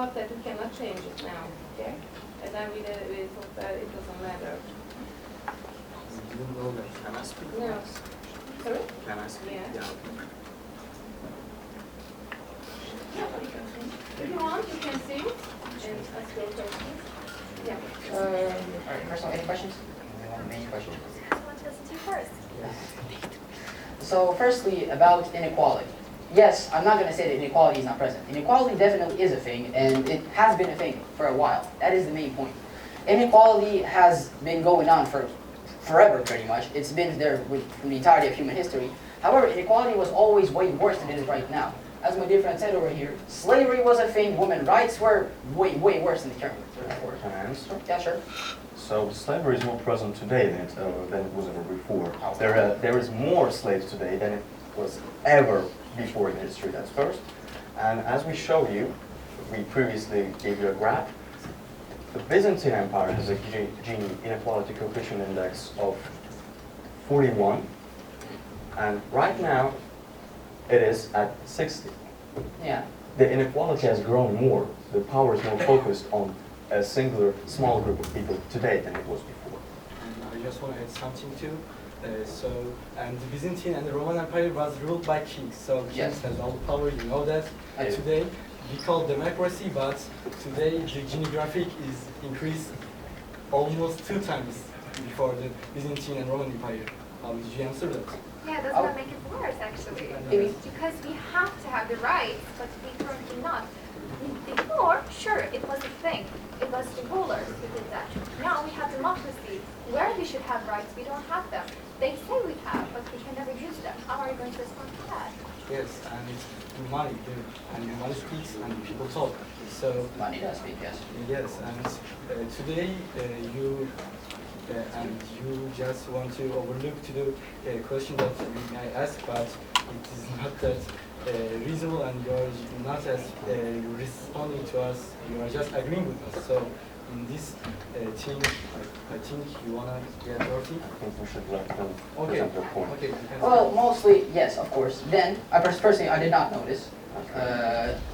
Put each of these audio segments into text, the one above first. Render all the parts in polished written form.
thought that we cannot change it now, okay? And then we thought that it doesn't matter. You didn't know that. Can I speak? No. Sorry? Can I speak? Yeah. Yeah. If you want, you can sing and ask your questions. Yeah. All right, first of all, any questions? Any questions? I want to listen to you first. So firstly, about inequality. Yes, I'm not going to say that inequality is not present. Inequality definitely is a thing, and it has been a thing for a while. That is the main point. Inequality has been going on for forever, pretty much. It's been there from the entirety of human history. However, inequality was always way worse than it is right now. As my dear friend said over here, slavery was a thing, women's rights were way worse than the current. Can I answer? Yeah, sure. So slavery is more present today than it was ever before. There is more slaves today than it was ever before in history, that's first. And as we showed you, we previously gave you a graph, the Byzantine Empire has a Gini inequality coefficient index of 41, and right now it is at 60. Yeah. The inequality has grown more. The power is more focused on a singular small group of people today than it was before. And I just want to add something too. And the Byzantine and the Roman Empire was ruled by kings. So kings has all the power, you know that. Today we call democracy, but today the Gini graphic is increased almost 2 times before the Byzantine and Roman Empire. How did you answer that? Yeah, doesn't that make it worse, actually? Because we have to have the rights, but we currently not. Before, sure, it was a thing. It was the rulers who did that. Now we have democracy. Where we should have rights, we don't have them. They say we have, but we can never use them. How are you going to respond to that? Yes, and money, and money speaks and people talk. So money does speak, yes. Yes, and today you just want to overlook to the question that you may ask, but it is not that reasonable, and you're not as responding to us. You are just agreeing with us. So in this thing, I think you wanna get dirty. I think we should let them Okay. present their point. Okay. Well, mostly, yes, of course. Then, personally, I did not notice.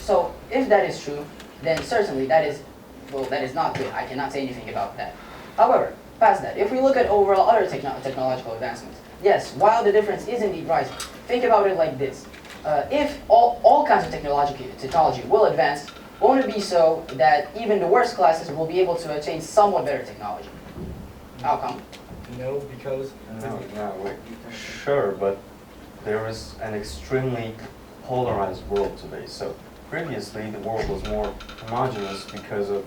So, if that is true, then certainly that is not good. I cannot say anything about that. However, past that, if we look at overall other technological advancements, yes, while the difference is indeed rising, think about it like this. If all kinds of technology will advance, won't it be so that even the worst classes will be able to attain somewhat better technology? How come? No, because Sure, but there is an extremely polarized world today. So previously the world was more homogeneous because of,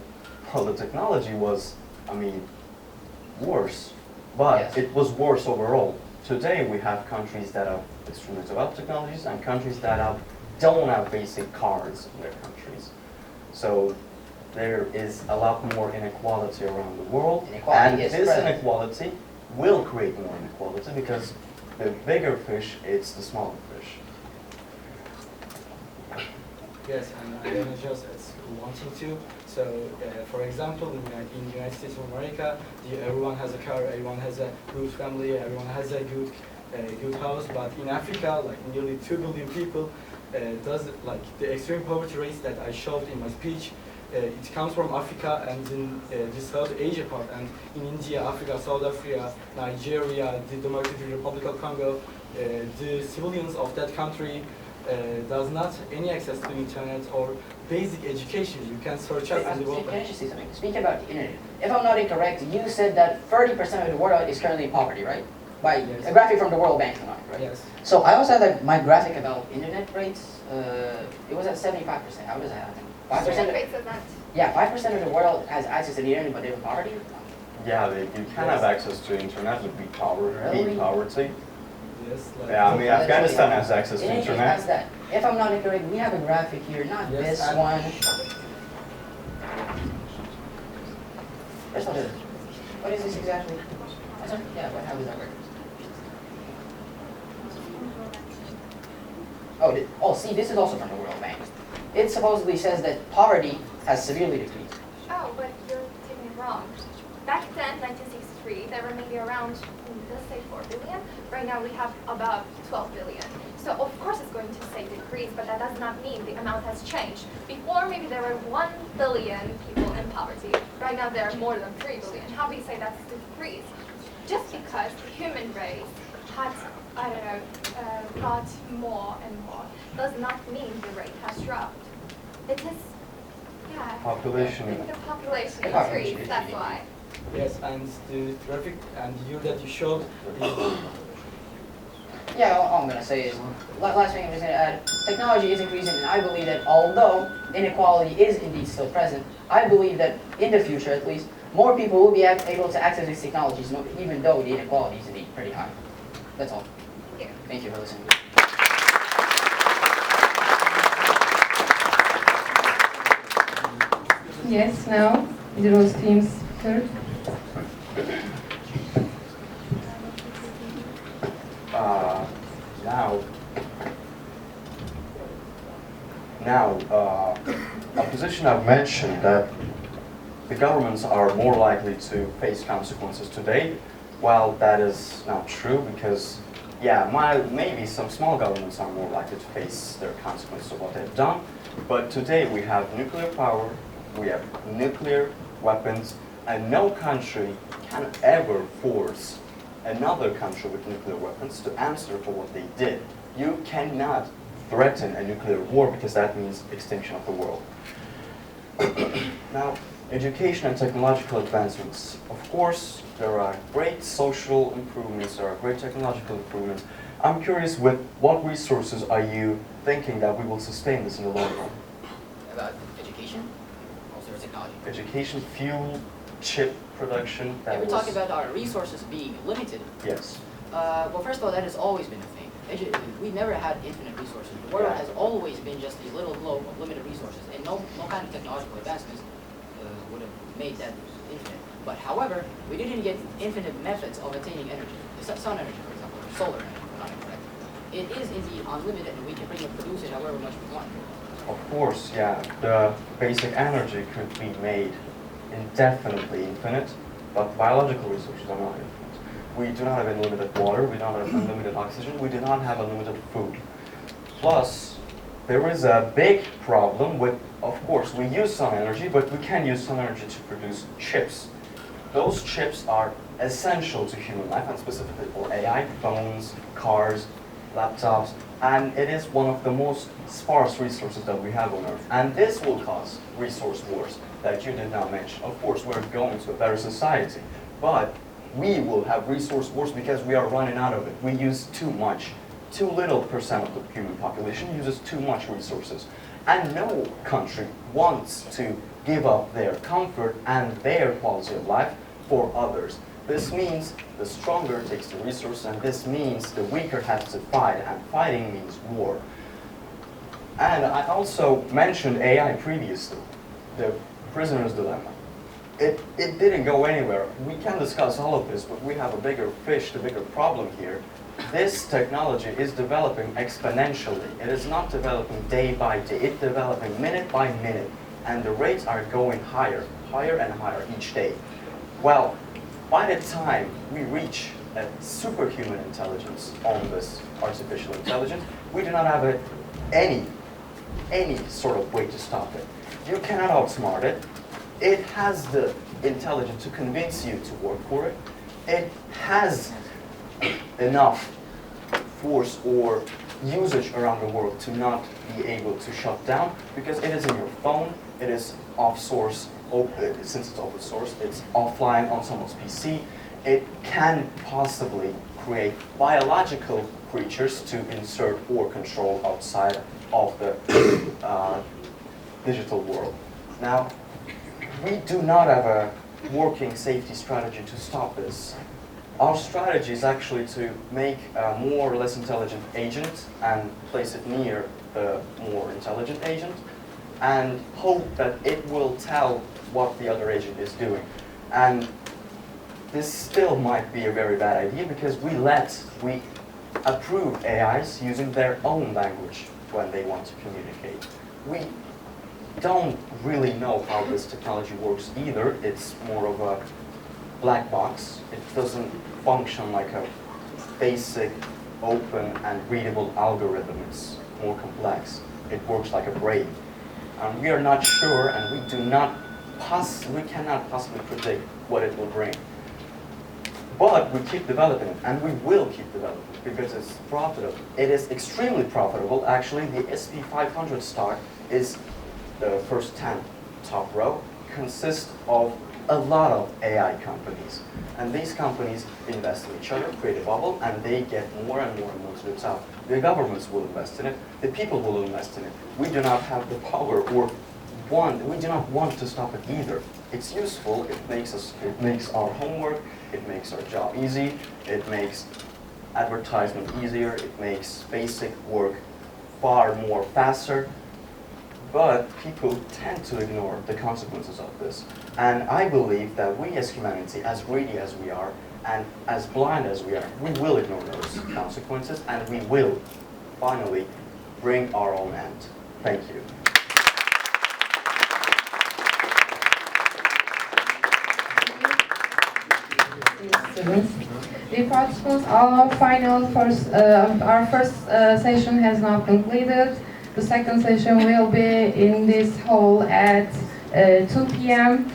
well, the technology was, worse, but it was worse overall. Today we have countries that have extremely developed technologies and countries that don't have basic cars in their countries. So there is a lot more inequality around the world, and this inequality will create more inequality because the bigger fish eats the smaller fish. yes, and I am just wanting to. So, for example, in the United States of America, everyone has a car, everyone has a good family, everyone has a good house. But in Africa, like nearly 2 billion people, the extreme poverty rates that I showed in my speech. It comes from Africa and in the South Asia part, and in India, Africa, South Africa, Nigeria, the Democratic Republic of Congo, the civilians of that country does not any access to internet or basic education. You can search up and develop. Can I just say something? Speaking about the internet, if I'm not incorrect, you said that 30% of the world is currently in poverty, right? By a graphic from the World Bank, right? Yes. So I also had my graphic about internet rates. It was at 75%. How does that happen? 5%. Yeah, 5% of the world has access to the internet, but they're in poverty. Yeah, you can have access to internet with big poverty. Yes. Afghanistan has access to internet. Has that. If I'm not incorrect, we have a graphic here, not this one. What is this exactly? Yeah, how does that work? See, this is also from the World Bank. It supposedly says that poverty has severely decreased. Oh, but you're taking it wrong. Back then, 1963, there were maybe around, let's say 4 billion. Right now we have about 12 billion. So of course it's going to say decrease, but that does not mean the amount has changed. Before maybe there were 1 billion people in poverty. Right now there are more than 3 billion. How do you say that's decreased? Just because the human race has, I don't know, got more and more, does not mean the rate has dropped. It is, yeah. Population. The population increased, that's why. Yes, and the traffic and the year that you showed. Yeah, all I'm going to say is, last thing I'm just going to add, technology is increasing, and I believe that although inequality is indeed still present, I believe that in the future at least, more people will be able to access these technologies, even though the inequality is indeed pretty high. That's all. Thank you. Thank you for listening. Yes, now, Ydros team's turn. Opposition have mentioned that the governments are more likely to face consequences today. Well, that is not true because, yeah, maybe some small governments are more likely to face their consequences of what they've done. But today we have nuclear power, we have nuclear weapons, and no country can ever force another country with nuclear weapons to answer for what they did. You cannot threaten a nuclear war because that means extinction of the world. Now, education and technological advancements. Of course, there are great social improvements, there are great technological improvements. I'm curious, with what resources are you thinking that we will sustain this in the long run? About education, also technology. Education, fuel, chip production. Yeah, we're talking about our resources being limited. Yes. Well, first of all, that has always been a thing. We've never had infinite resources. The world has always been just a little globe of limited resources, and no kind of technological advancements would have made that infinite. But however, we didn't get infinite methods of attaining energy. The sun energy, for example, or solar energy, if I'm not incorrect. It is indeed unlimited, and we can pretty much produce it however much we want. Of course, yeah. The basic energy could be made indefinitely infinite, but biological resources are not infinite. We do not have unlimited water, we don't have unlimited oxygen, we do not have unlimited food. Plus, there is a big problem with, of course, we use sun energy, but we can use sun energy to produce chips. Those chips are essential to human life, and specifically for AI, phones, cars, laptops, and it is one of the most sparse resources that we have on Earth. And this will cause resource wars that you did not mention. Of course, we're going to a better society, but we will have resource wars because we are running out of it. We use too much. Too little percent of the human population uses too much resources. And no country wants to give up their comfort and their quality of life for others. This means the stronger takes the resources, and this means the weaker has to fight, and fighting means war. And I also mentioned AI previously, the prisoner's dilemma. It didn't go anywhere. We can discuss all of this, but we have a bigger fish, the bigger problem here. This technology is developing exponentially. It is not developing day by day. It's developing minute by minute. And the rates are going higher, higher and higher each day. Well, by the time we reach a superhuman intelligence on this artificial intelligence, we do not have any sort of way to stop it. You cannot outsmart it. It has the intelligence to convince you to work for it. It has enough force or usage around the world to not be able to shut down because it is in your phone, it is off source, since it's open source, it's offline on someone's PC. It can possibly create biological creatures to insert or control outside of the digital world. Now, we do not have a working safety strategy to stop this. Our strategy is actually to make a more or less intelligent agent and place it near the more intelligent agent and hope that it will tell what the other agent is doing. And this still might be a very bad idea because we approve AIs using their own language when they want to communicate. We don't really know how this technology works either. It's more of a black box. It doesn't function like a basic open and readable algorithm. It's more complex. It works like a brain. And we are not sure, and we cannot possibly predict what it will bring. But we keep developing it, and we will keep developing it because it's profitable. It is extremely profitable. Actually, the SP 500 stock is the first 10 top row, consists of a lot of AI companies. And these companies invest in each other, create a bubble, and they get more and more and more to the top. The governments will invest in it, the people will invest in it. We do not have the power or we do not want to stop it either. It's useful, it makes our homework, it makes our job easy, it makes advertisement easier, it makes basic work far more faster. But people tend to ignore the consequences of this. And I believe that we as humanity, as greedy as we are, and as blind as we are, we will ignore those consequences, and we will finally bring our own end. Thank you. Students. Dear participants, our first session has now completed. The second session will be in this hall at 2 p.m.